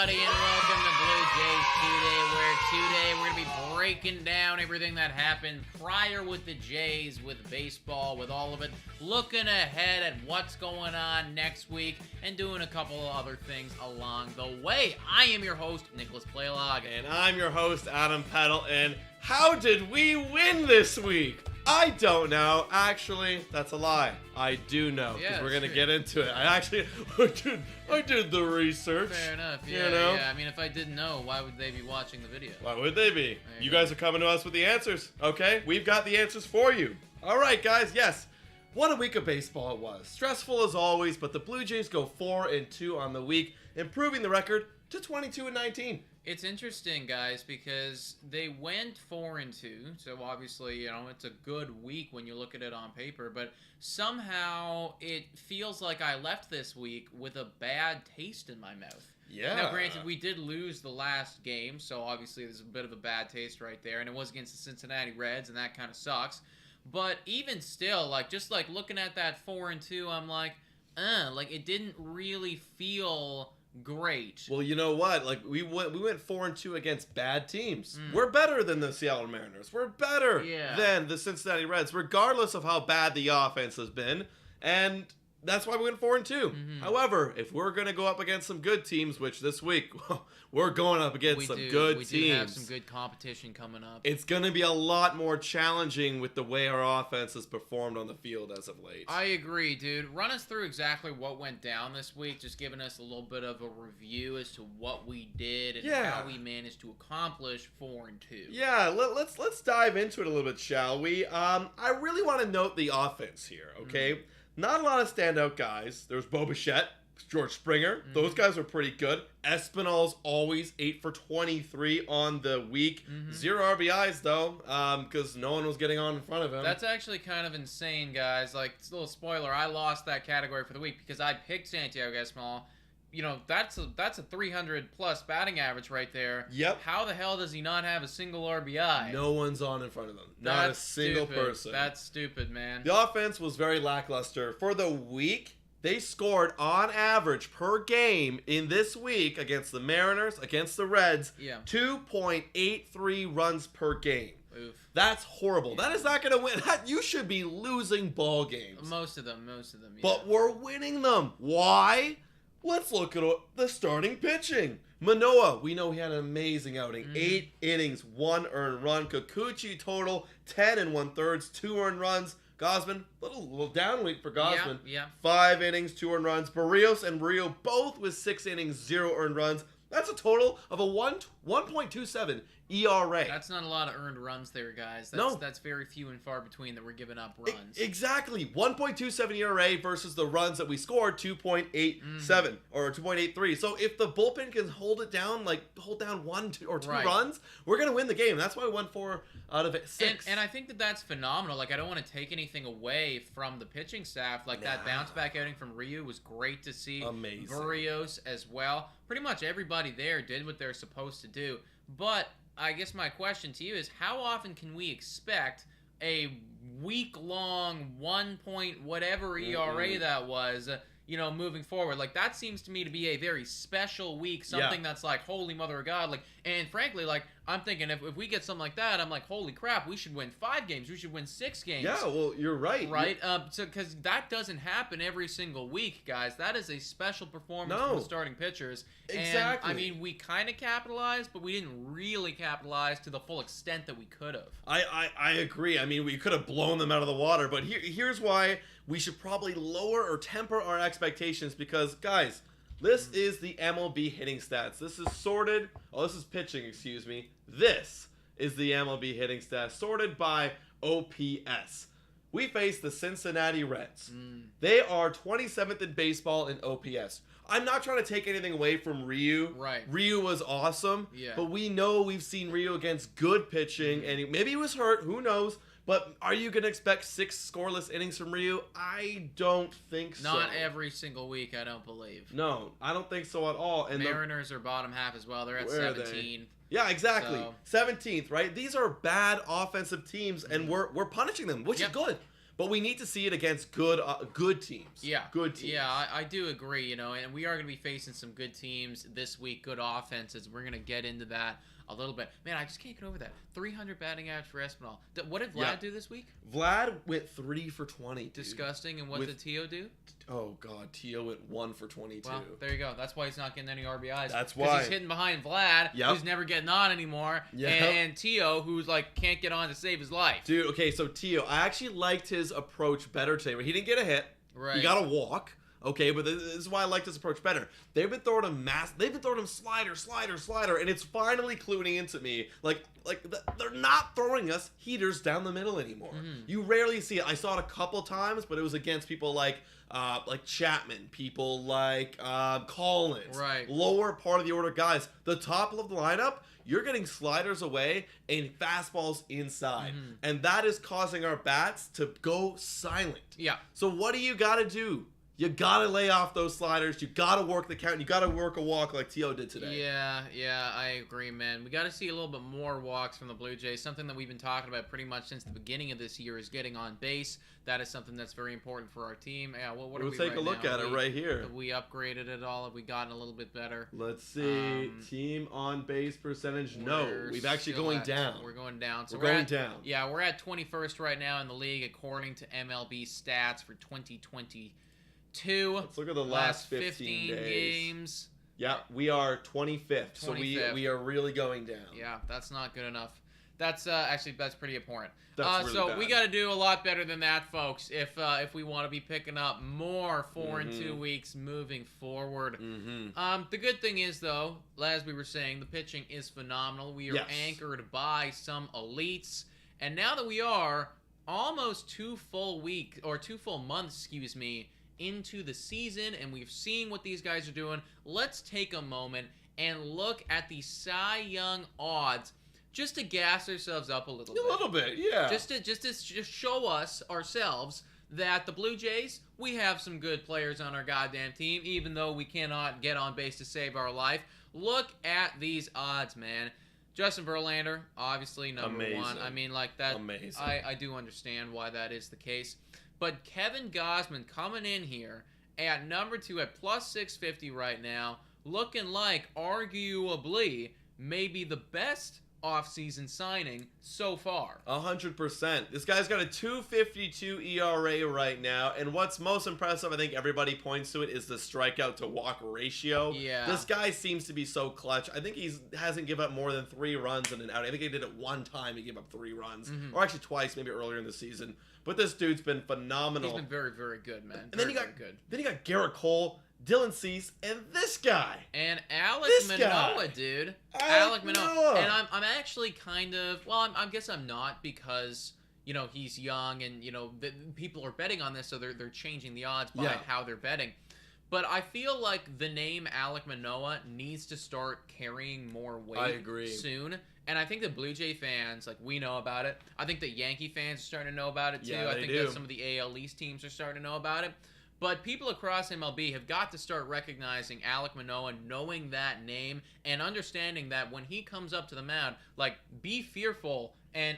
everybody, and welcome to Blue Jays Today, where we're going to be breaking down everything that happened prior with the Jays, with baseball, with all of it, looking ahead at what's going on next week, and doing a couple of other things along the way. I am your host, Nicholas Playlog. And I'm your host, Adam Peddle, and how did we win this week? I don't know. Actually, that's a lie. I do know, because we're going to get into it. I did the research. Fair enough, yeah. I mean, if I didn't know, why would they be watching the video? Why would they be? You guys are coming to us with the answers, okay? We've got the answers for you. All right, guys, yes. What a week of baseball it was. Stressful as always, but the Blue Jays go 4-2 on the week, improving the record to 22-19. It's interesting, guys, because they went 4-2, so obviously, it's a good week when you look at it on paper, but somehow it feels like I left this week with a bad taste in my mouth. Yeah. Now, granted, we did lose the last game, so obviously there's a bit of a bad taste right there, and it was against the Cincinnati Reds, and that kind of sucks. But even still, just looking at that 4-2, I'm like, it didn't really feel great. Well, you know what? We went 4-2 against bad teams. We're better than the Seattle Mariners. We're better than the Cincinnati Reds, regardless of how bad the offense has been. And that's why we went 4-2. However, if we're going to go up against some good teams, which this week, we're going up against some good teams. We do have some good competition coming up. It's going to be a lot more challenging with the way our offense has performed on the field as of late. I agree, dude. Run us through exactly what went down this week, just giving us a little bit of a review as to what we did and how we managed to accomplish 4-2. Yeah, let's dive into it a little bit, shall we? I really want to note the offense here, okay? Not a lot of standout guys. There was Bo Bichette, George Springer. Those guys are pretty good. Espinal's always 8 for 23 on the week. 0 RBIs, though, because no one was getting on in front of him. That's actually kind of insane, guys. It's a little spoiler. I lost that category for the week because I picked Santiago Espinal. That's a 300-plus batting average right there. Yep. How the hell does he not have a single RBI? No one's on in front of him. Not a single person. That's stupid, man. The offense was very lackluster. For the week, they scored on average per game in this week against the Mariners, against the Reds, 2.83 runs per game. Oof. That's horrible. That is not going to win. You should be losing ball games. Most of them, yeah. But we're winning them. Why? Let's look at the starting pitching. Manoah, we know he had an amazing outing. 8 innings, 1 earned run. Kikuchi total, 10 1/3, 2 earned runs. Gosman, little down week for Gosman. 5 innings, 2 earned runs. Barrios and Rio both with 6 innings, 0 earned runs. That's a total of a 1.27 ERA. That's not a lot of earned runs there, guys. That's very few and far between that we're giving up runs. Exactly. 1.27 ERA versus the runs that we scored, 2.87 or 2.83. So if the bullpen can hold it down, hold down 1 or 2 runs, we're going to win the game. That's why we won 4 out of 6. And I think that's phenomenal. I don't want to take anything away from the pitching staff. That bounce back outing from Ryu was great to see. Amazing. Barrios as well. Pretty much everybody there did what they're supposed to do. But I guess my question to you is, how often can we expect a week-long 1 point whatever ERA that was, moving forward? That seems to me to be a very special week, something that's holy mother of God. And frankly, I'm thinking if we get something like that, I'm like, holy crap, we should win 5 games. We should win 6 games. Yeah, well, you're right. Right? Because that doesn't happen every single week, guys. That is a special performance from the starting pitchers. Exactly. And, we kind of capitalized, but we didn't really capitalize to the full extent that we could have. I agree. I mean, we could have blown them out of the water, but here's why we should probably lower or temper our expectations because, guys, this is the MLB hitting stats. This is sorted. Oh, this is pitching, excuse me. This is the MLB hitting stats sorted by OPS. We face the Cincinnati Reds. They are 27th in baseball in OPS. I'm not trying to take anything away from Ryu. Right. Ryu was awesome. Yeah. But we've seen Ryu against good pitching, and maybe he was hurt. Who knows? But are you going to expect 6 scoreless innings from Ryu? I don't think so. Not every single week, I don't believe. No, I don't think so at all. And Mariners are bottom half as well. They're at 17. Yeah, exactly. So. 17th, right? These are bad offensive teams, and we're punishing them, which is good. but we need to see it against good teams. Yeah. Good teams. Yeah, I do agree, and we are going to be facing some good teams this week, good offenses. We're going to get into that a little bit. Man, I just can't get over that. 300 batting average for Espinal. What did Vlad do this week? Vlad went 3 for 20. Dude. Disgusting. And what did Tio do? Oh, God. Tio went 1 for 22. Well, there you go. That's why he's not getting any RBIs. That's why. Because he's hitting behind Vlad, who's never getting on anymore. Yep. And Tio, who's can't get on to save his life. Dude, okay, so Tio, I actually liked his approach better today. He didn't get a hit. Right. He got a walk. Okay, but this is why I like this approach better. They've been throwing him slider, and it's finally cluing into me. They're not throwing us heaters down the middle anymore. Mm-hmm. You rarely see it. I saw it a couple times, but it was against people like Chapman, people like Collins, right? Lower part of the order guys. The top of the lineup, you're getting sliders away and fastballs inside. Mm-hmm. And that is causing our bats to go silent. Yeah. So what do you got to do? You got to lay off those sliders. You got to work the count. You got to work a walk like Tio did today. Yeah, I agree, man. We got to see a little bit more walks from the Blue Jays. Something that we've been talking about pretty much since the beginning of this year is getting on base. That is something that's very important for our team. Yeah, what we'll take a look at it right here. Have we upgraded it all? Have we gotten a little bit better? Let's see. Team on base percentage. No, we've actually going down. We're going down. So we're going down. Yeah, we're at 21st right now in the league according to MLB stats for 2022. Let's look at the last 15 games. Yeah, we are 25th. So we are really going down. Yeah, that's not good enough. That's that's pretty important. That's really so bad. we got to do a lot better than that, folks. If we want to be picking up more 4 and 2 weeks moving forward. Mm-hmm. The good thing is though, as we were saying, the pitching is phenomenal. We are anchored by some elites, and now that we are almost 2 full months, into the season, and we've seen what these guys are doing, let's take a moment and look at the Cy Young odds just to gas ourselves up a little bit. A little bit, yeah. Just to show us ourselves that the Blue Jays, we have some good players on our goddamn team, even though we cannot get on base to save our life. Look at these odds, man. Justin Verlander, obviously number one. I mean, that's amazing. I do understand why that is the case. But Kevin Gausman coming in here at number 2 at plus 650 right now, looking like arguably maybe the best offseason signing so far. 100%. This guy's got a 2.52 ERA right now, and what's most impressive, I think everybody points to it, is the strikeout to walk ratio. Yeah. This guy seems to be so clutch. I think he hasn't given up more than 3 runs in an outing. I think he did it one time. He gave up 3 runs, or actually twice, maybe earlier in the season. But this dude's been phenomenal. He's been very, very good, man. And then you got Garrett Cole, Dylan Cease, and this guy. And Alek Manoah, dude. Alek Manoah. And I'm actually kind of, I guess I'm not, because, he's young and, people are betting on this, so they're changing the odds by how they're betting. But I feel like the name Alek Manoah needs to start carrying more weight soon. And I think the Blue Jay fans, we know about it. I think the Yankee fans are starting to know about it, too. Yeah, I think that some of the AL East teams are starting to know about it. But people across MLB have got to start recognizing Alek Manoah, knowing that name, and understanding that when he comes up to the mound, be fearful and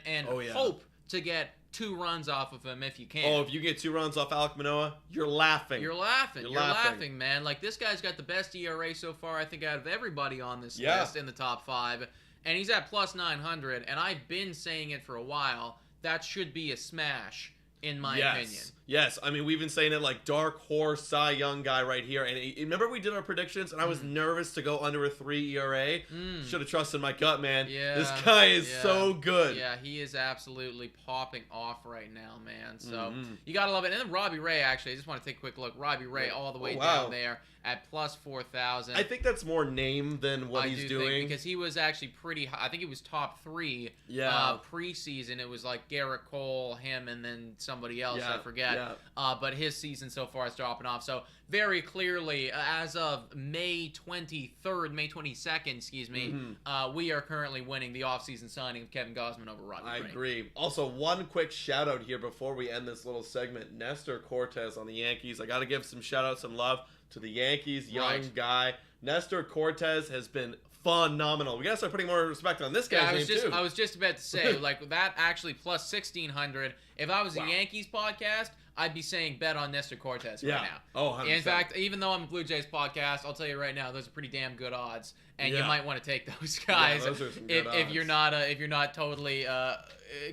hope to get 2 runs off of him if you can. Oh, if you get 2 runs off Alek Manoah, you're laughing. You're laughing, man. This guy's got the best ERA so far, I think, out of everybody on this list in the top 5. And he's at plus 900, and I've been saying it for a while. That should be a smash, in my opinion. Yes, I mean, we've been saying it dark horse Cy Young guy right here. And remember we did our predictions, and I was nervous to go under a 3 ERA? Should have trusted my gut, man. Yeah, this guy is so good. Yeah, he is absolutely popping off right now, man. So you got to love it. And then Robbie Ray, actually, I just want to take a quick look. Robbie Ray all the way down there at plus 4,000. I think that's more name than what he's doing. Because he was actually pretty high. I think he was top 3 preseason. It was Garrett Cole, him, and then somebody else. I forget. But his season so far is dropping off. So very clearly, as of May 22nd, we are currently winning the offseason signing of Kevin Gausman over Robbie Ray. I agree. Also, one quick shout out here before we end this little segment. Nestor Cortez on the Yankees. I got to give some shout out, some love to the Yankees, young guy. Nestor Cortez has been phenomenal. We gotta start putting more respect on this guy's name too. I was just about to say, like, that actually plus 1,600. If I was a Yankees podcast, I'd be saying bet on Nestor Cortez right now. Oh, 100%. In fact, even though I'm a Blue Jays podcast, I'll tell you right now, those are pretty damn good odds, and you might want to take those guys those are some good odds. if you're not totally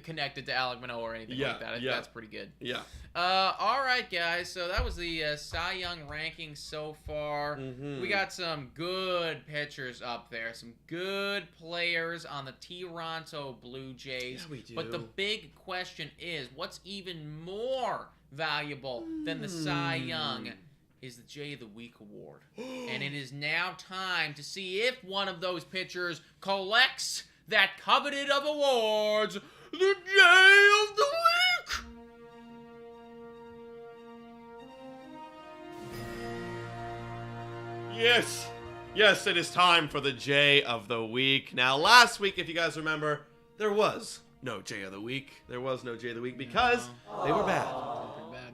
connected to Alek Manoah or anything like that. That's pretty good. Yeah. All right, guys. So that was the Cy Young rankings so far. We got some good pitchers up there, some good players on the Toronto Blue Jays. Yeah, we do. But the big question is, what's even more valuable than the Cy Young is the Jay of the Week award. And it is now time to see if one of those pitchers collects that coveted of awards, the Jay of the Week. Yes, it is time for the Jay of the Week. Now, last week, if you guys remember, there was no Jay of the Week. There was no Jay of the Week because they were bad.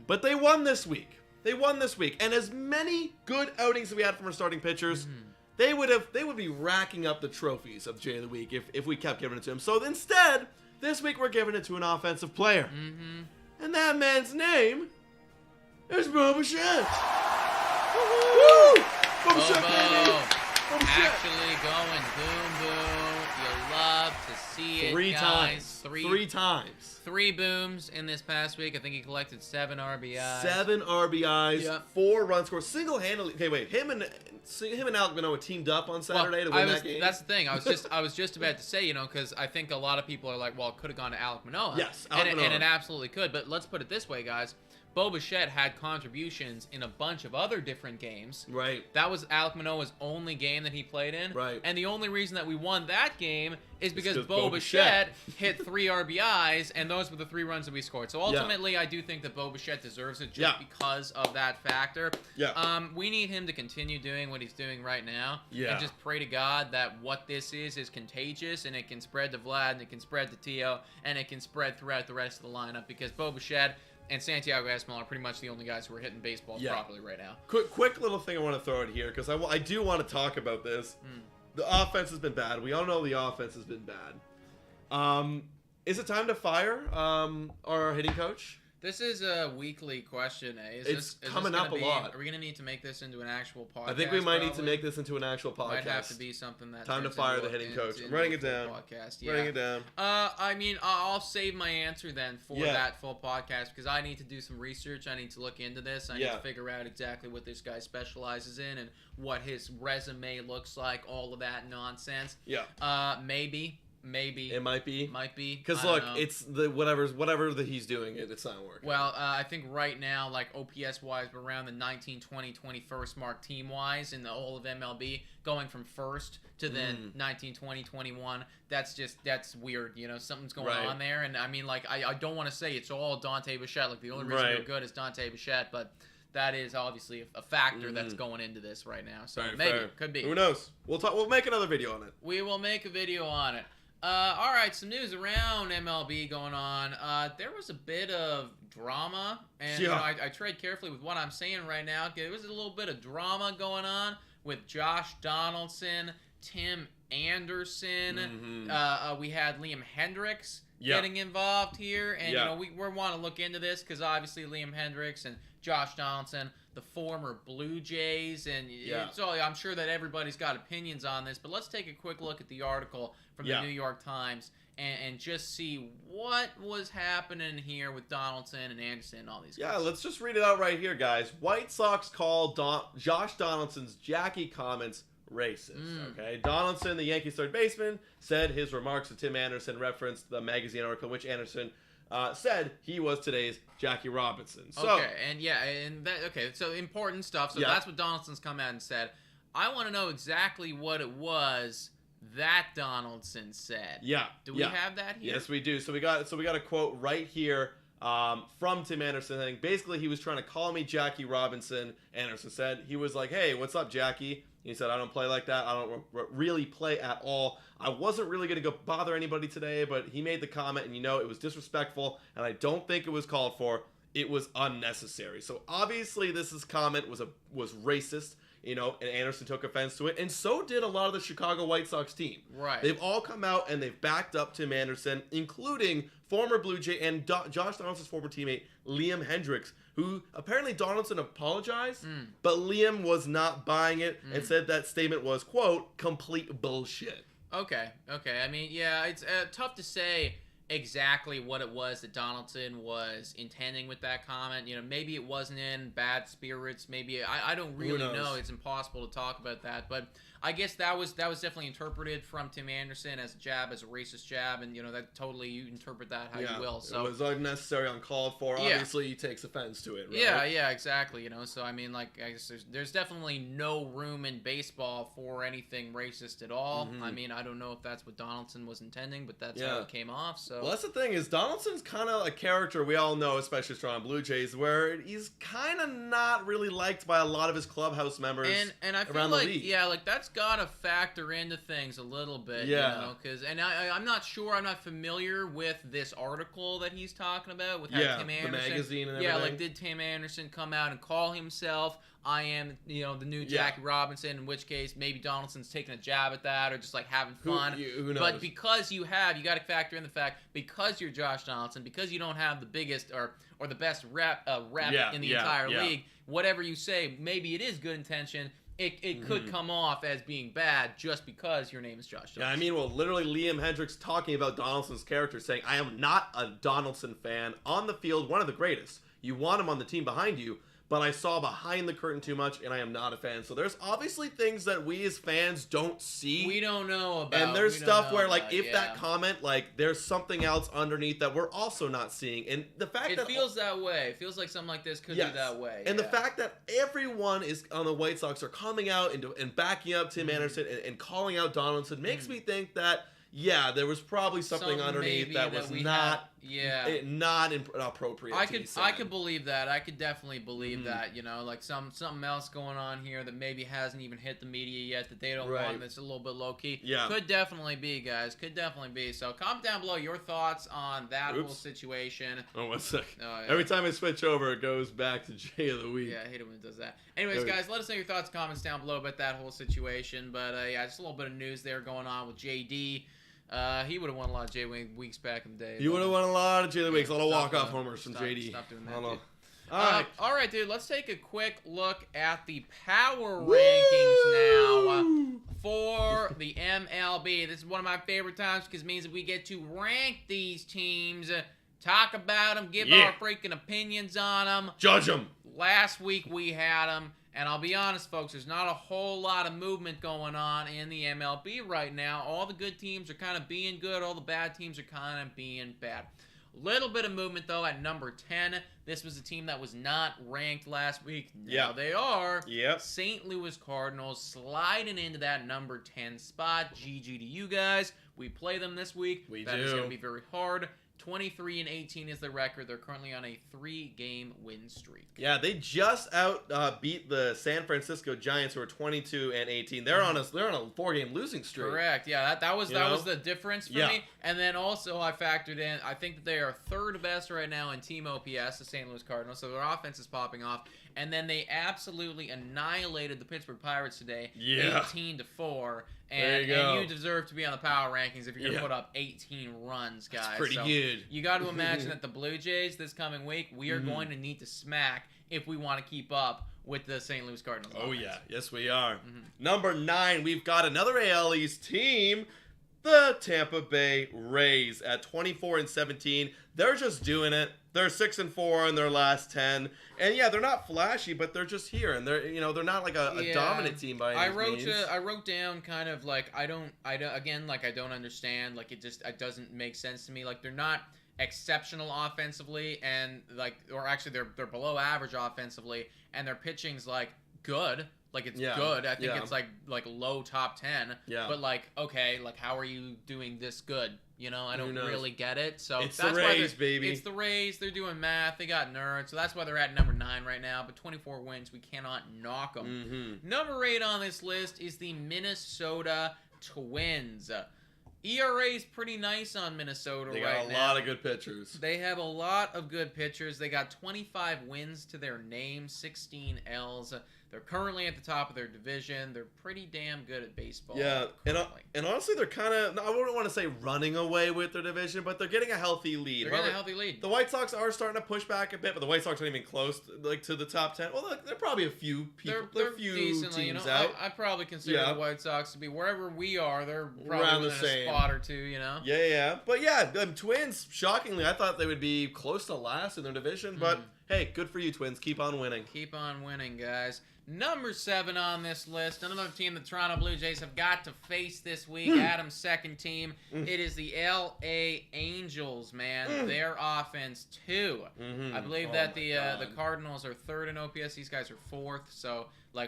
But they won this week. And as many good outings as we had from our starting pitchers, they would be racking up the trophies of Jay of the Week if we kept giving it to them. So instead, this week we're giving it to an offensive player. And that man's name is Bo Bichette. Woo! Bo Bichette, actually going boom boom. You love to see it, guys. Three times. 3 booms in this past week. I think he collected 7 RBIs. 7 RBIs, 4 runs scored single-handedly. Okay, wait. Him and Alek Manoah teamed up on Saturday to win that game. That's the thing. I was just about to say, because I think a lot of people are like, well, it could have gone to Alek Manoah. Yes, and it absolutely could. But let's put it this way, guys. Bo Bichette had contributions in a bunch of other different games. Right. That was Alek Manoah's only game that he played in. Right. And the only reason that we won that game is because Bo Bichette hit 3 RBIs, and those were the 3 runs that we scored. So ultimately, I do think that Bo Bichette deserves it just because of that factor. Yeah. We need him to continue doing what he's doing right now. Yeah. And just pray to God that what this is contagious, and it can spread to Vlad, and it can spread to Tio, and it can spread throughout the rest of the lineup, because Bo Bichette and Santiago Escobar are pretty much the only guys who are hitting baseballs properly right now. Quick little thing I want to throw in here, because I do want to talk about this. The offense has been bad. We all know the offense has been bad. Is it time to fire our hitting coach? This is a weekly question, eh? It's coming up a lot. Are we going to need to make this into an actual podcast? I think we might need to make this into an actual podcast. Might have to be something that time to fire the hitting coach. I'm writing it down. Podcast. Writing it down. I mean, I'll save my answer then for that full podcast, because I need to do some research. I need to look into this. I need to figure out exactly what this guy specializes in and what his resume looks like, all of that nonsense. Yeah. Maybe. It might be. Because look, it's the whatever that he's doing, it's not working. Well, I think right now, like OPS wise, we're around the 19, 20, 21st mark team wise in the whole of MLB, going from first to then 19, 20, 21. That's weird. Something's going on there. And I mean, like, I don't want to say it's all Dante Bichette. Like, the only reason we're good is Dante Bichette, but that is obviously a factor that's going into this right now. So could be. Who knows? We'll make another video on it. We will make a video on it. All right, some news around MLB going on. There was a bit of drama, and I tread carefully with what I'm saying right now. There was a little bit of drama going on with Josh Donaldson, Tim Anderson. We had Liam Hendricks getting involved here, and we want to look into this because obviously Liam Hendricks and Josh Donaldson, the former Blue Jays, and so I'm sure that everybody's got opinions on this, but let's take a quick look at the article from the New York Times and just see what was happening here with Donaldson and Anderson and all these guys. Yeah, let's just read it out right here, guys. White Sox call Josh Donaldson's Jackie comments racist. Okay, Donaldson, the Yankees third baseman, said his remarks to Tim Anderson referenced the magazine article in which Anderson said he was today's Jackie Robinson. So, so important stuff. So that's what Donaldson's come out and said. I want to know exactly what it was that Donaldson said. Do we have that here? Yes, we do. So we got a quote right here from Tim Anderson. I think basically he was trying to call me Jackie Robinson. Anderson said he was like, "Hey, what's up, Jackie?" He said, "I don't play like that. I don't really play at all. I wasn't really going to go bother anybody today, but he made the comment, and it was disrespectful, and I don't think it was called for. It was unnecessary." So obviously this comment was racist. and Anderson took offense to it, and so did a lot of the Chicago White Sox team. Right. They've all come out and they've backed up Tim Anderson, including former Blue Jay and Josh Donaldson's former teammate Liam Hendriks, who apparently Donaldson apologized, but Liam was not buying it and said that statement was, quote, complete bullshit. Okay. I mean, yeah, it's tough to say exactly what it was that Donaldson was intending with that comment. Maybe it wasn't in bad spirits. Maybe I don't really know. It's impossible to talk about that. But I guess that was definitely interpreted from Tim Anderson as a jab, as a racist jab, and that totally, you interpret that how you will. So it was unnecessary, uncalled for. Yeah. Obviously, he takes offense to it. Right? Yeah, exactly. So I mean, I guess there's definitely no room in baseball for anything racist at all. I mean, I don't know if that's what Donaldson was intending, but that's how it came off. So well, that's the thing, is Donaldson's kind of a character we all know, especially Toronto Blue Jays, where he's kind of not really liked by a lot of his clubhouse members and I feel around like the league. like that's gotta factor into things a little bit. Because I'm not sure, I'm not familiar with this article that he's talking about with how Tim Anderson, the magazine and everything. like, did Tim Anderson come out and call himself I am, the new Jackie Robinson, in which case maybe Donaldson's taking a jab at that or just like having fun. Who knows? But because you got to factor in the fact, because you're Josh Donaldson, because you don't have the biggest or the best rep in the entire league, whatever you say, maybe it is good intention. It could come off as being bad just because your name is Josh Donaldson. Yeah, I mean, well, literally Liam Hendriks talking about Donaldson's character, saying, I am not a Donaldson fan. On the field, one of the greatest. You want him on the team behind you, but I saw behind the curtain too much, and I am not a fan. So there's obviously things that we as fans don't see. We don't know about. And there's stuff where, like, if that comment, like, there's something else underneath that we're also not seeing. And the fact that... It feels that way. It feels like something like this could be that way. And the fact that everyone is on the White Sox are coming out and backing up Tim Anderson and calling out Donaldson makes me think that, there was probably something underneath that was not appropriate. I could believe that. I could definitely believe that. Like something else going on here that maybe hasn't even hit the media yet that they don't want. That's a little bit low key. Yeah, could definitely be, guys. Could definitely be. So comment down below your thoughts on that whole situation. Oh, 1 second. Every time I switch over, it goes back to Jay of the Week. Yeah, I hate it when it does that. Anyways, guys, let us know your thoughts, comments down below about that whole situation. But just a little bit of news there going on with JD. He would have won a lot of J weeks back in the day. You would have won a lot of J weeks. A lot of walk-off homers from JD. Stop doing that. All right, dude. Let's take a quick look at the power rankings now for the MLB. This is one of my favorite times because it means that we get to rank these teams, talk about them, give our freaking opinions on them, judge them. Last week we had them. And I'll be honest, folks, there's not a whole lot of movement going on in the MLB right now. All the good teams are kind of being good. All the bad teams are kind of being bad. Little bit of movement, though, at number 10. This was a team that was not ranked last week. Now they are. Yep. St. Louis Cardinals sliding into that number 10 spot. GG to you guys. We play them this week. That is going to be very hard. 23-18 is the record. They're currently on a 3-game win streak. Yeah, they just beat the San Francisco Giants, who are 22-18. They're on a 4-game losing streak. Correct. Yeah, that was the difference for me. And then also I factored in, I think that they are third best right now in team OPS, the St. Louis Cardinals. So their offense is popping off. And then they absolutely annihilated the Pittsburgh Pirates today, 18-4. And you deserve to be on the power rankings if you're going to put up 18 runs, guys. That's pretty good. You got to imagine that the Blue Jays this coming week, we are going to need to smack if we want to keep up with the St. Louis Cardinals. Oh, yeah. Yes, we are. Number 9, we've got another AL East team, the Tampa Bay Rays at 24-17. They're just doing it. They're 6-4 in their last 10, and they're not flashy, but they're just here, and they're not like a dominant team by any means. I wrote down kind of like I don't understand. Like it doesn't make sense to me. Like they're not exceptional offensively, and or actually they're below average offensively, and their pitching's like good. Like it's good. I think it's like low top 10. Yeah. But okay, how are you doing this good? I don't really get it. So it's the Rays, baby. It's the Rays. They're doing math. They got nerds. So that's why they're at number 9 right now. But 24 wins, we cannot knock them. Number 8 on this list is the Minnesota Twins. ERA is pretty nice on Minnesota right now. They got a lot of good pitchers. They have a lot of good pitchers. They got 25 wins to their name, 16 Ls. They're currently at the top of their division. They're pretty damn good at baseball. Yeah, and honestly, they're kind of, I wouldn't want to say running away with their division, but they're getting a healthy lead. They're getting a healthy lead. The White Sox are starting to push back a bit, but the White Sox aren't even close to the top 10. Well, they're probably a few people. They're a few decently, teams out. I probably consider the White Sox to be wherever we are. They're probably around the within same a spot or two, Yeah. But yeah, the Twins, shockingly, I thought they would be close to last in their division, but hey, good for you, Twins. Keep on winning. Keep on winning, guys. Number 7 on this list, another team the Toronto Blue Jays have got to face this week. Adam's second team. It is the L.A. Angels, man. Their offense, too. I believe that the Cardinals are 3rd in OPS. These guys are 4th. So,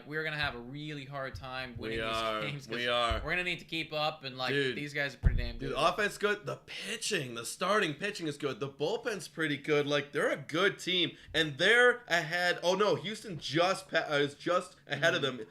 we're going to have a really hard time winning these games. We are. We're going to need to keep up, and, dude, these guys are pretty damn good. Dude, the offense good. The pitching, the starting pitching is good. The bullpen's pretty good. They're a good team, and they're ahead. Oh, no, Houston is just ahead of them.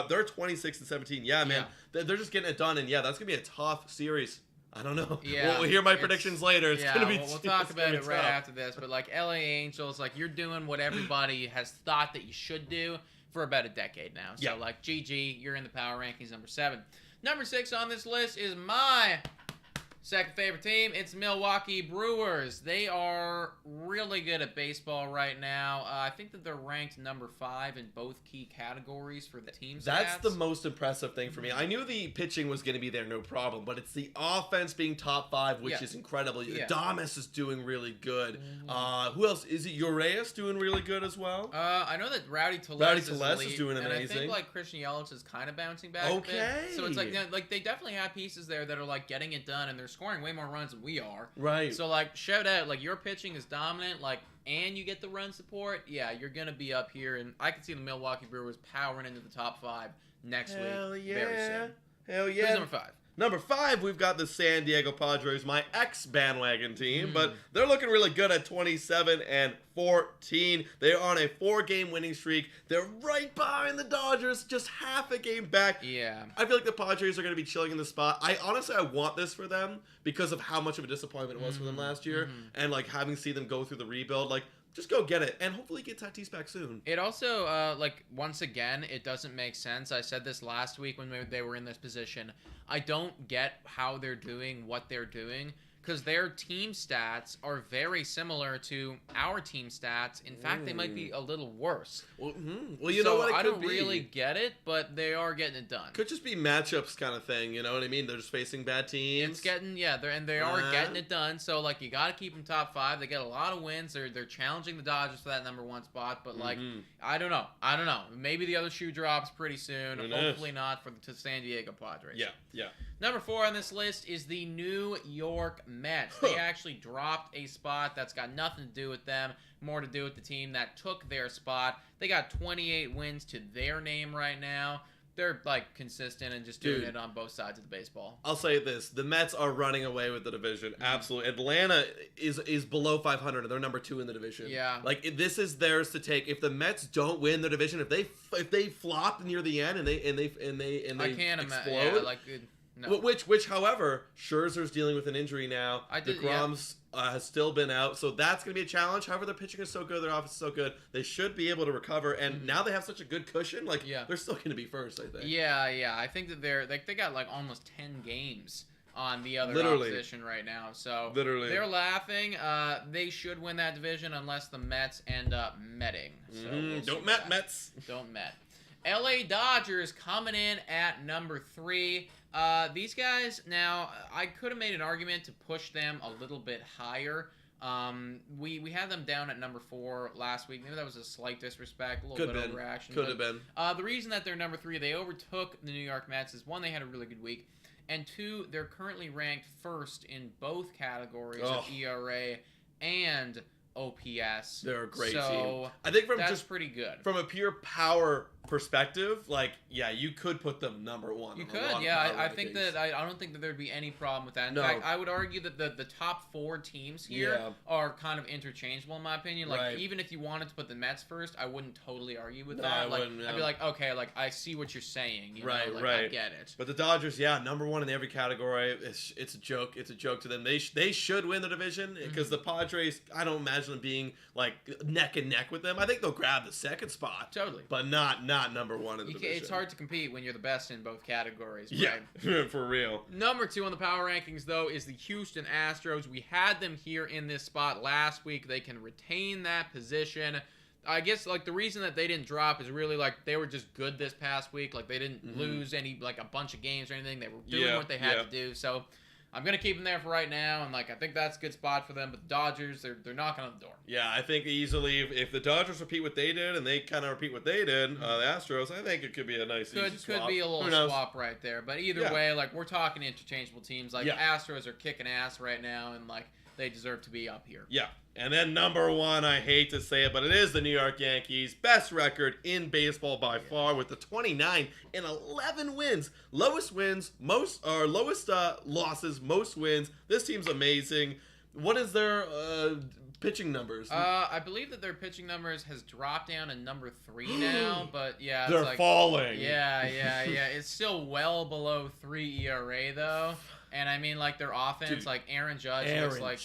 They're 26-17. Yeah, man. They're just getting it done, and, that's going to be a tough series. I don't know. Yeah, we'll hear my predictions later. It's gonna be. We'll talk about it right after this. But LA Angels, you're doing what everybody has thought that you should do for about a decade now. So GG, you're in the power rankings, number 7. Number 6 on this list is my second favorite team. It's Milwaukee Brewers. They are really good at baseball right now. I think that they're ranked number 5 in both key categories for the team stats. That's the most impressive thing for me. I knew the pitching was going to be there, no problem, but it's the offense being top 5, which is incredible. Adames is doing really good. Who else? Is it Urias doing really good as well? I know that Rowdy Tellez is doing amazing. And I think Christian Yelich is kind of bouncing back a bit. So it's they definitely have pieces there that are getting it done, and they're scoring way more runs than we are. Right. So shout out, your pitching is dominant, and you get the run support. Yeah, you're gonna be up here, and I can see the Milwaukee Brewers powering into the top 5 next week. Very soon. Hell yeah. Who's number 5? Number 5, we've got the San Diego Padres, my ex-bandwagon team, but they're looking really good at 27-14. They're on a 4-game winning streak. They're right behind the Dodgers, just half a game back. Yeah. I feel like the Padres are going to be chilling in the spot. I want this for them because of how much of a disappointment it was for them last year, and having seen them go through the rebuild, just go get it, and hopefully get Tatis back soon. It also, once again, it doesn't make sense. I said this last week when they were in this position. I don't get how they're doing what they're doing, because their team stats are very similar to our team stats. In fact, they might be a little worse. Well, you know what it could be. I don't really get it, but they are getting it done. Could just be matchups kind of thing, you know what I mean? They're just facing bad teams. It's getting, they are getting it done. So, you got to keep them top 5. They get a lot of wins. They're challenging the Dodgers for that number 1 spot, but, I don't know. Maybe the other shoe drops pretty soon. Hopefully not for the San Diego Padres. Yeah. Number 4 on this list is the New York Mets. They actually dropped a spot. That's got nothing to do with them, more to do with the team that took their spot. They got 28 wins to their name right now. They're consistent and just doing it on both sides of the baseball. I'll say this: the Mets are running away with the division. Absolutely, Atlanta is below 500, and they're number 2 in the division. Yeah, this is theirs to take. If the Mets don't win the division, if they flop near the end and they I can't explode, no. Which, however, Scherzer's dealing with an injury now. DeGrom's has still been out, so that's going to be a challenge. However, their pitching is so good, their offense is so good, they should be able to recover. And now they have such a good cushion. They're still going to be first, I think. Yeah. I think that they got almost 10 games on the other opposition right now. So they're laughing. They should win that division unless the Mets end up metting. So Don't Mets. Don't Met. LA Dodgers coming in at number 3. These guys, now, I could have made an argument to push them a little bit higher. We had them down at number 4 last week. Maybe that was a slight disrespect, a little bit of overreaction. Could have been. The reason that they're number 3, they overtook the New York Mets, is 1, they had a really good week, and 2, they're currently ranked first in both categories of ERA and OPS. They're a great so team. I think that's pretty good. From a pure power perspective, you could put them number 1. You could, I think that I don't think that there'd be any problem with that. In fact, I would argue that the top 4 teams here are kind of interchangeable in my opinion. Even if you wanted to put the Mets first, I wouldn't totally argue with that. I wouldn't, I'd be okay, I see what you're saying. Right. I get it. But the Dodgers, number 1 in every category. It's a joke. It's a joke to them. They should win the division because the Padres, I don't imagine imagine them being like neck and neck with them. I think they'll grab the second spot. Totally. But not number one in the division. It's hard to compete when you're the best in both categories. Yeah, right? for real. Number 2 on the power rankings, though, is the Houston Astros. We had them here in this spot last week. They can retain that position. I guess, like, the reason that they didn't drop is really, like, they were just good this past week. Like, they didn't lose any, like, a bunch of games or anything. They were doing what they had to do. So I'm going to keep them there for right now, and, like, I think that's a good spot for them. But the Dodgers, they're knocking on the door. Yeah, I think easily, if the Dodgers repeat what they did, and they kind of repeat what they did, the Astros, I think it could be a nice easy swap. Could be a little swap right there. But either way, like, we're talking interchangeable teams. Like, Astros are kicking ass right now, and, like, they deserve to be up here. Yeah. And then number 1, I hate to say it, but it is the New York Yankees. Best record in baseball by far with the 29 and 11 wins. Lowest losses, most wins. This team's amazing. What is their pitching numbers? I believe that their pitching numbers has dropped down to number 3 now, but yeah. They're like, falling. Yeah. It's still well below 3 ERA, though. And I mean, like, their offense, Dude, like Aaron Judge looks like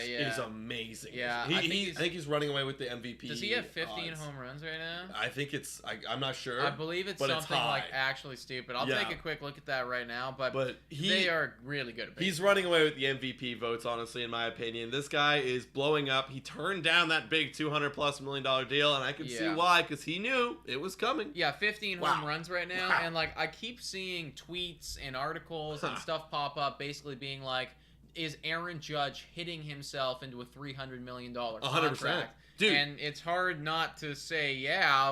is amazing. Yeah, I think he's running away with the MVP. Does he have 15 home runs right now? I think it's. I'm not sure. I believe it's something like actually stupid. I'll take a quick look at that right now. But they are really good at baseball. He's running away with the MVP votes, honestly, in my opinion. This guy is blowing up. He turned down that big $200+ million deal, and I can see why, because he knew it was coming. Yeah, 15 home runs right now, and like I keep seeing tweets and articles and stuff pop up, basically being like, is Aaron Judge hitting himself into a $300 million contract? 100%. Dude. And it's hard not to say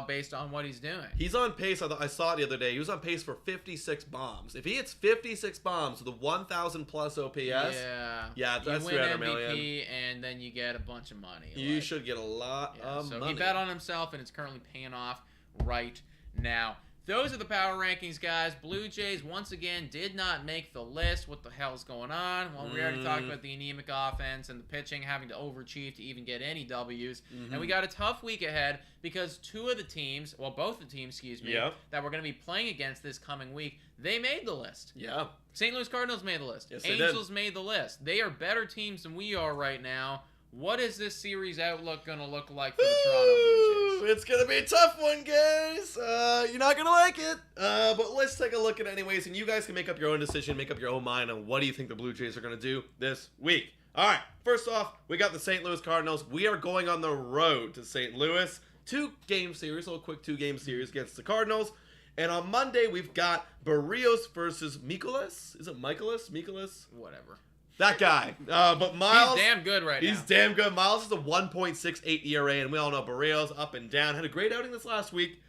based on what he's doing. He's on pace. I saw it the other day. He was on pace for 56 bombs. If he hits 56 bombs with a 1,000+ OPS, that's you win $300 MVP, million. and then you get a bunch of money. You should get a lot of money. So he bet on himself, and it's currently paying off right now. Those are the power rankings, guys. Blue Jays, once again, did not make the list. What the hell's going on? Well, we already talked about the anemic offense and the pitching having to overachieve to even get any W's. And we got a tough week ahead because both the teams, that we're going to be playing against this coming week, they made the list. Yeah. St. Louis Cardinals made the list. Yes, Angels made the list. They are better teams than we are right now. What is this series outlook going to look like for the Toronto Blue Jays? It's going to be a tough one, guys. You're not going to like it. But let's take a look at it anyways, and you guys can make up your own decision, make up your own mind on what do you think the Blue Jays are going to do this week. All right, first off, we got the St. Louis Cardinals. We are going on the road to St. Louis. 2-game series, a little quick 2-game series against the Cardinals. And on Monday, we've got Barrios versus Mikolas. Is it Mikolas? Whatever. That guy. But Miles... He's damn good right now. He's damn good. Miles is a 1.68 ERA, and we all know Barrios up and down. Had a great outing this last week,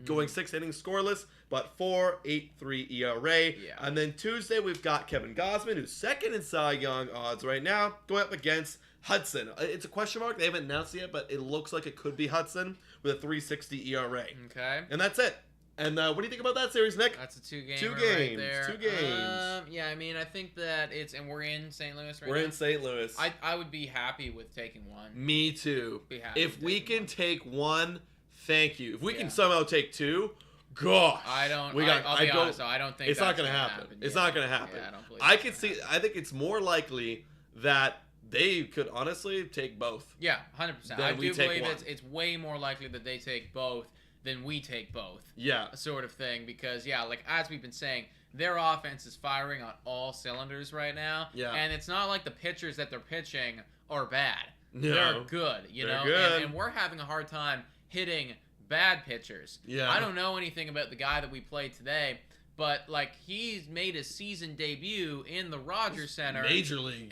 going 6 innings scoreless, but 4.83 ERA. Yeah. And then Tuesday, we've got Kevin Gausman, who's second in Cy Young odds right now, going up against Hudson. It's a question mark. They haven't announced it yet, but it looks like it could be Hudson with a 3.60 ERA. Okay. And that's it. And what do you think about that series, Nick? That's a 2-gamer 2 games. right there. 2 games. Yeah, I mean, I think that and we're in St. Louis right now. We're in St. Louis. I would be happy with taking one. Me too. Be happy if we can one. take one, thank you. If we can somehow take 2, gosh. I'll be honest, though, I don't think it's not going to happen. It's not going to happen. Yeah, I don't believe I think it's more likely that they could honestly take both. Yeah, 100%. I do believe it's way more likely that they take both than we take both. Yeah. Sort of thing. Because, like, as we've been saying, their offense is firing on all cylinders right now. Yeah. And it's not like the pitchers that they're pitching are bad. No. They're good, They're good. And we're having a hard time hitting bad pitchers. Yeah. I don't know anything about the guy that we played today, but, like, he's made his season debut in the Rogers Center. Major league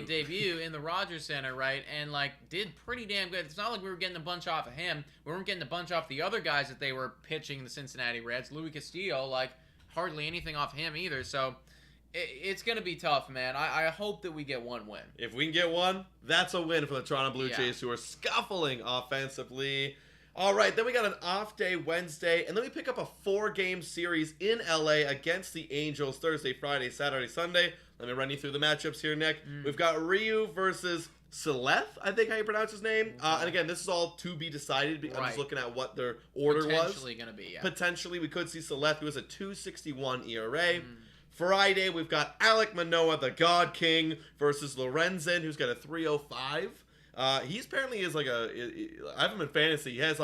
debut in the Rogers Center, right? And, like, did pretty damn good. It's not like we were getting a bunch off of him. We weren't getting a bunch off the other guys that they were pitching the Cincinnati Reds. Louis Castillo, like, hardly anything off him either. So, it's going to be tough, man. I hope that we get one win. If we can get one, that's a win for the Toronto Blue Jays, who are scuffling offensively. All right, then we got an off day Wednesday, and then we pick up a 4-game series in LA against the Angels Thursday, Friday, Saturday, Sunday. Let me run you through the matchups here, Nick. We've got Ryu versus Seleth, I think how you pronounce his name. And again, this is all to be decided. I'm just looking at what their order was. Potentially going to be, Potentially, we could see Seleth, who has a 2.61 ERA. Friday, we've got Alek Manoah, the God King, versus Lorenzen, who's got a 3.05. He's apparently is like I have him in fantasy. He has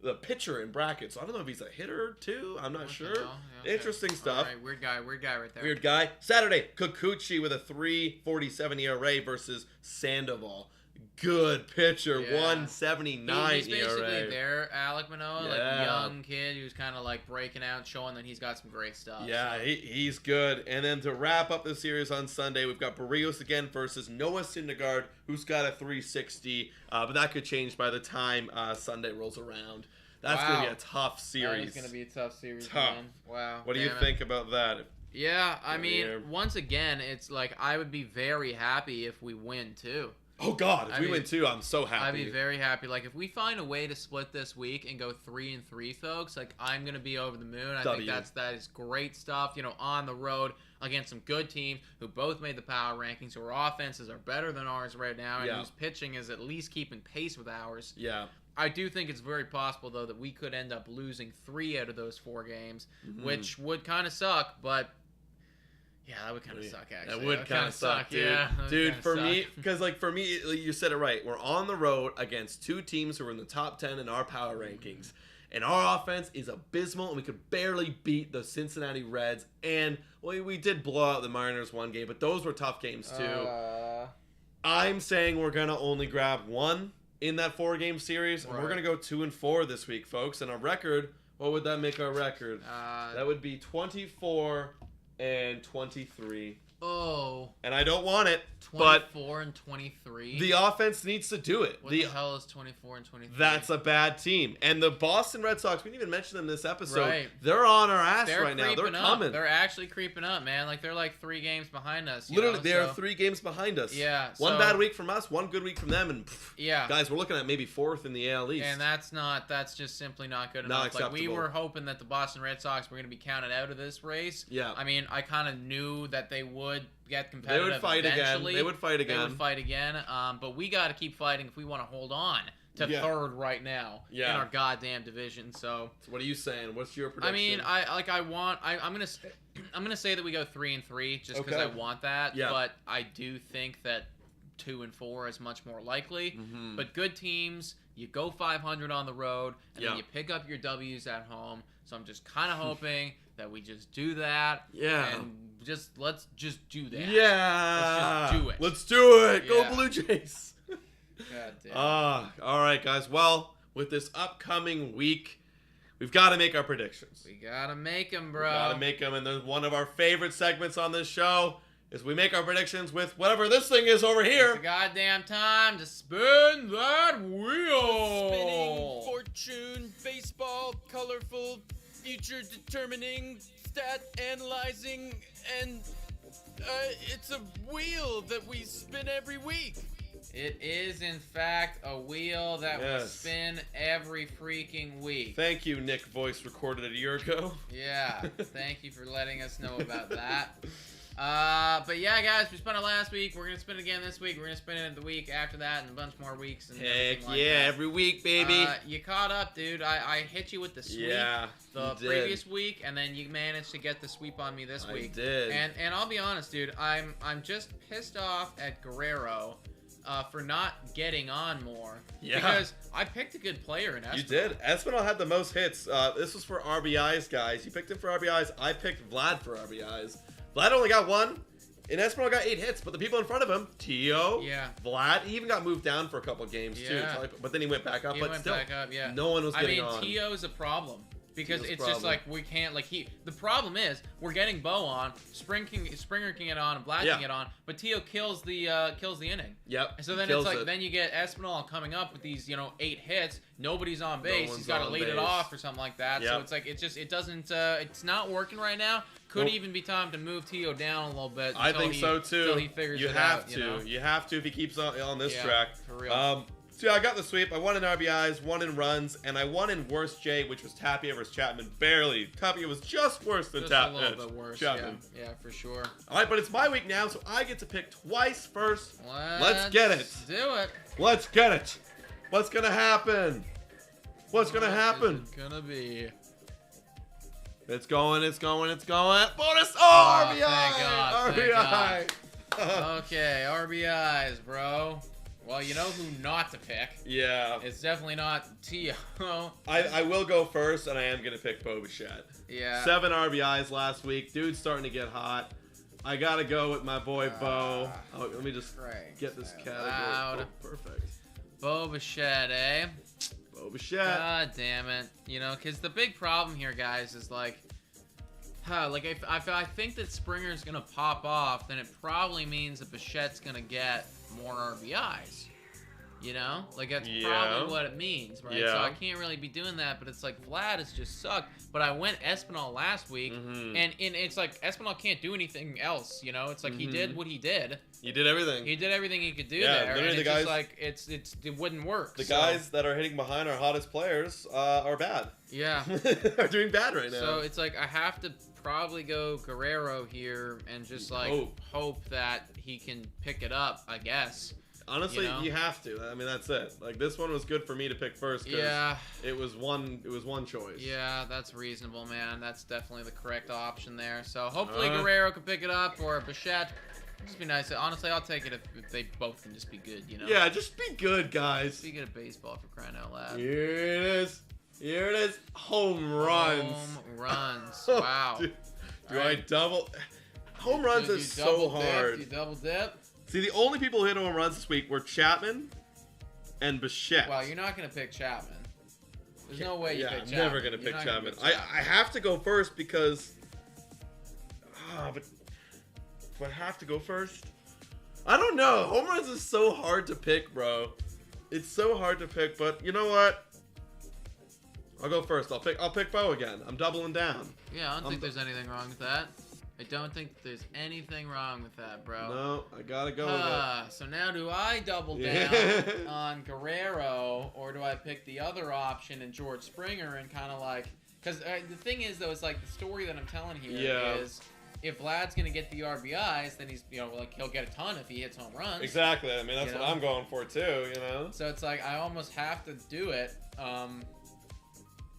the pitcher in brackets. So I don't know if he's a hitter too. I'm not sure. Okay. Interesting stuff. All right, weird guy right there. Weird guy. Saturday, Kikuchi with a 3.47 ERA versus Sandoval. Good pitcher, 1.79 He's basically ERA. their Alec Manoah, like young kid who's kind of like breaking out, showing that he's got some great stuff. Yeah, so. he's good. And then to wrap up the series on Sunday, we've got Barrios again versus Noah Syndergaard, who's got a 3.60. But that could change by the time Sunday rolls around. That's going to be a tough series. That is going to be a tough series, man. Wow. What do you think about that? Yeah, I mean, once again, it's like I would be very happy if we win, too. Oh, God. If we win, too, I'm so happy. I'd be very happy. Like, if we find a way to split this week and go 3-3, folks, like, I'm going to be over the moon. I think that is great stuff, you know, on the road against some good teams who both made the power rankings, who our offenses are better than ours right now, and whose pitching is at least keeping pace with ours. Yeah. I do think it's very possible, though, that we could end up losing 3 out of those 4 games, which would kind of suck, but... Yeah, that would kind of suck, actually. That would kind of suck, dude. Yeah, dude, for me, because, like, for me, you said it right. We're on the road against 2 teams who are in the top 10 in our power rankings. And our offense is abysmal, and we could barely beat the Cincinnati Reds. And, well, we did blow out the Mariners one game, but those were tough games, too. I'm saying we're going to only grab 1 in that 4-game series. And we're going to go 2-4 this week, folks. And our record, what would that make our record? That would be 24... and 23. Oh. And I don't want it. 24 and 23. The offense needs to do it. What the hell is 24 and 23? That's a bad team. And the Boston Red Sox, we didn't even mention them in this episode. Right. They're on our ass right now. They're coming. They're actually creeping up, man. Like, they're like 3 games behind us. Literally, they're 3 games behind us. Yeah. One bad week from us, 1 good week from them, and yeah, guys, we're looking at maybe 4th in the AL East. And that's just simply not good enough. Like, we were hoping that the Boston Red Sox were going to be counted out of this race. Yeah. I mean, I kind of knew that they would get competitive. They would fight eventually. again. They would fight again. But we got to keep fighting if we want to hold on to 3rd right now in our goddamn division. So what are you saying? What's your prediction? I mean, I'm gonna say that we go 3-3 just because I want that. Yeah. But I do think that 2-4 is much more likely. Mm-hmm. But good teams, you go 500 on the road, and then Yeah. you pick up your W's at home. So I'm just kind of hoping that we just do that. Yeah. And let's just do that. Yeah. Let's just do it. Let's do it. Yeah. Go Blue Jays. God damn. All right, guys. Well, with this upcoming week, we've got to make our predictions. We gotta make them, bro. We got to make them, and then one of our favorite segments on this show is we make our predictions with whatever this thing is over here. It's the goddamn time to spin that wheel. Spinning fortune, baseball, colorful, future determining, stat analyzing, and it's a wheel that we spin every week. It is, in fact, a wheel that we spin every freaking week. Thank you, Nick Voice, recorded a year ago. Yeah, thank you for letting us know about that. But yeah, guys, we spun it last week. We're gonna spin it again this week. We're gonna spin it the week after that, and a bunch more weeks. And Heck like yeah, that. every week, baby. You caught up, dude. I hit you with the sweep the previous week, and then you managed to get the sweep on me this week. I did. And I'll be honest, dude. I'm just pissed off at Guerrero for not getting on more. Yeah. Because I picked a good player in Espinal. You did. Espinal had the most hits. This was for RBIs, guys. You picked him for RBIs. I picked Vlad for RBIs. Vlad only got 1. And Espinal got 8 hits, but the people in front of him, Tio, Vlad, he even got moved down for a couple of games too. But then he went back up. No one was getting on. I mean, Tio's a problem. Because it's just like we can't the problem is we're getting Bo on, Springer can get on and Vlad can get on, but Tio kills the inning. Yep. So then it's like then you get Espinal coming up with these 8 hits, nobody's on base, he's got to lead it off or something like that. So it's like it doesn't it's not working right now. Could even be time to move Tio down a little bit. I think so too. Until he figures it out. You have to if he keeps on this track. For real. So yeah, I got the sweep. I won in RBIs, 1 in runs, and I won in worst J, which was Tapia versus Chapman. Barely. Tapia was just worse than Chapman. A little bit worse. Chapman. Yeah, for sure. All right, but it's my week now, so I get to pick twice first. Let's get it. Do it. Let's get it. What's gonna happen? What's gonna happen? It's gonna be. It's going. Bonus! Oh, RBI! Thank God. RBI! Okay, RBIs, bro. Well, you know who not to pick. Yeah. It's definitely not T.O. I will go first, and I am going to pick Bo Bichette. Yeah. 7 RBIs last week. Dude's starting to get hot. I got to go with my boy Bo. Oh, let me just get this category. Oh, perfect. Bo Bichette, eh? Bo Bichette. God damn it. You know, because the big problem here, guys, is like if I think that Springer's going to pop off, then it probably means that Bichette's going to get more RBIs. You know? Like, that's probably what it means, right? Yeah. So I can't really be doing that, but it's like, Vlad has just sucked. But I went Espinal last week, and it's like, Espinal can't do anything else, you know? It's like, he did what he did. He did everything. He did everything he could do Yeah, there, literally and the it's guys, just like, it wouldn't work. The guys that are hitting behind our hottest players are bad. Yeah. Are doing bad right now. So it's like, I have to probably go Guerrero here and just like hope that he can pick it up, I guess. Honestly, you have to. I mean, that's it. Like, this one was good for me to pick first because it was one choice. Yeah, that's reasonable, man. That's definitely the correct option there. So hopefully Guerrero can pick it up, or Bichette. Just be nice. Honestly, I'll take it if they both can just be good, you know? Yeah, just be good, guys. Just be good at baseball, for crying out loud. Here it is. Here it is. Home runs. Home runs. Wow. Do I double? Home runs is so hard. You double dip? See, the only people who hit home runs this week were Chapman and Bichette. Well, you're not going to pick Chapman. There's no way you pick Chapman. I'm never going to pick Chapman. I have to go first because... but do I have to go first? I don't know. Home runs is so hard to pick, bro. It's so hard to pick, but you know what? I'll go first. I'll pick Bo again. I'm doubling down. Yeah, I don't think there's anything wrong with that. I don't think there's anything wrong with that, bro. No, I gotta go with it. So now do I double down on Guerrero, or do I pick the other option in George Springer and kind of like... Because the thing is, though, it's like the story that I'm telling here is if Vlad's going to get the RBIs, then he's, like he'll get a ton if he hits home runs. Exactly. I mean, that's what I'm going for, too, you know? So it's like I almost have to do it.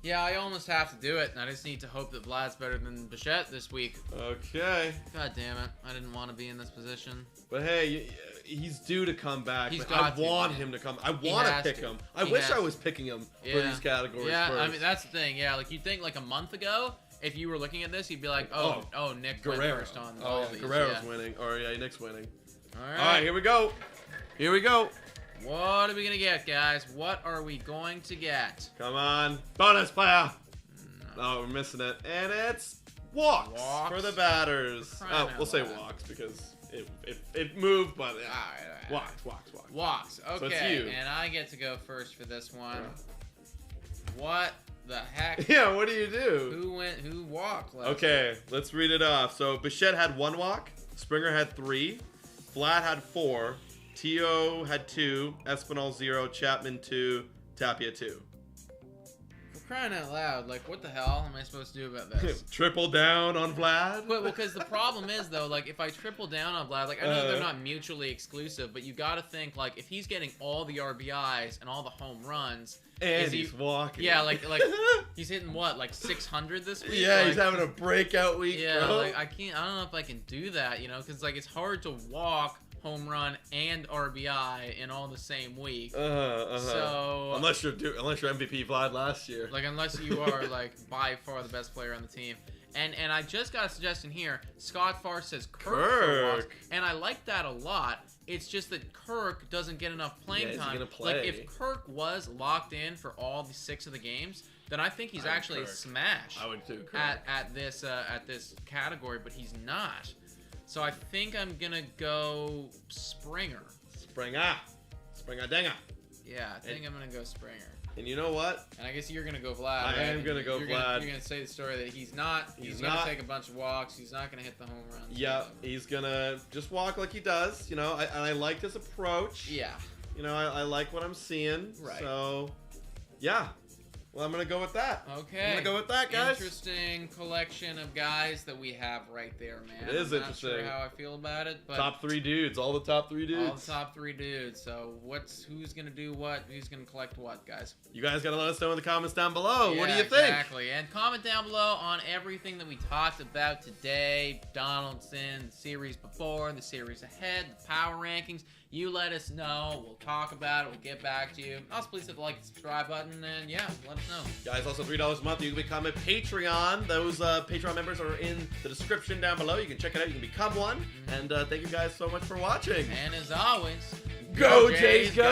Yeah, I almost have to do it, and I just need to hope that Vlad's better than Bichette this week. Okay. God damn it. I didn't want to be in this position. But hey, he's due to come back. I want him to come. I want to pick him. I wish I was picking him for these categories first. I mean, that's the thing. Yeah, like you'd think like a month ago, if you were looking at this, you'd be like, oh, Nick went first on all these. Guerrero's winning. Or Nick's winning. All right, here we go. Here we go. What are we going to get, guys? What are we going to get? Come on. Bonus player. No, we're missing it. And it's walks for the batters. We'll say walks because it moved, but walks. Okay, so it's you. And I get to go first for this one. What the heck? Yeah, what do you do? Who walked last Okay, let's read it off. So Bichette had 1 walk, Springer had 3, Vlad had 4, T.O. had 2, Espinal 0, Chapman 2, Tapia 2. For crying out loud, like what the hell am I supposed to do about this? Triple down on Vlad? Well, because the problem is though, like if I triple down on Vlad, like I know they're not mutually exclusive, but you got to think like if he's getting all the RBIs and all the home runs, and he's walking. Yeah, like he's hitting what, like 600 this week? Yeah, like, he's having a breakout week. Yeah, bro. like I don't know if I can do that, because like it's hard to walk, home run, and RBI in all the same week. So unless you're MVP Vlad last year, like unless you are like by far the best player on the team. And I just got a suggestion here. Scott Farr says Kirk. And I like that a lot. It's just that Kirk doesn't get enough playing time. Gonna play. Like if Kirk was locked in for all the 6 of the games, then I think he's actually a smash. I would too. At this category, but he's not. So I think I'm gonna go Springer. Springer Dinger. Yeah, I think I'm gonna go Springer. And you know what? And I guess you're gonna go Vlad. I am gonna go Vlad. You're gonna say the story that he's gonna take a bunch of walks. He's not gonna hit the home runs. Yeah, he's gonna just walk like he does. And I like his approach. Yeah. I like what I'm seeing. Right. So, yeah. Well, I'm gonna go with that. Okay. I'm gonna go with that, guys. Interesting collection of guys that we have right there, man. It is I'm interesting. Not sure how I feel about it, but Top 3 dudes. All the top 3 dudes. all the top 3 dudes. So who's gonna do what? Who's gonna collect what, guys? You guys gotta let us know in the comments down below. What do Yeah, you think? Exactly. And comment down below on everything that we talked about today. Donaldson, the series before, the series ahead, the power rankings. You let us know. We'll talk about it. We'll get back to you. Also, please hit the like and subscribe button. And yeah, let us know. Guys, also $3 a month. You can become a Patreon. Those Patreon members are in the description down below. You can check it out. You can become one. And thank you guys so much for watching. And as always, Go Jays, go!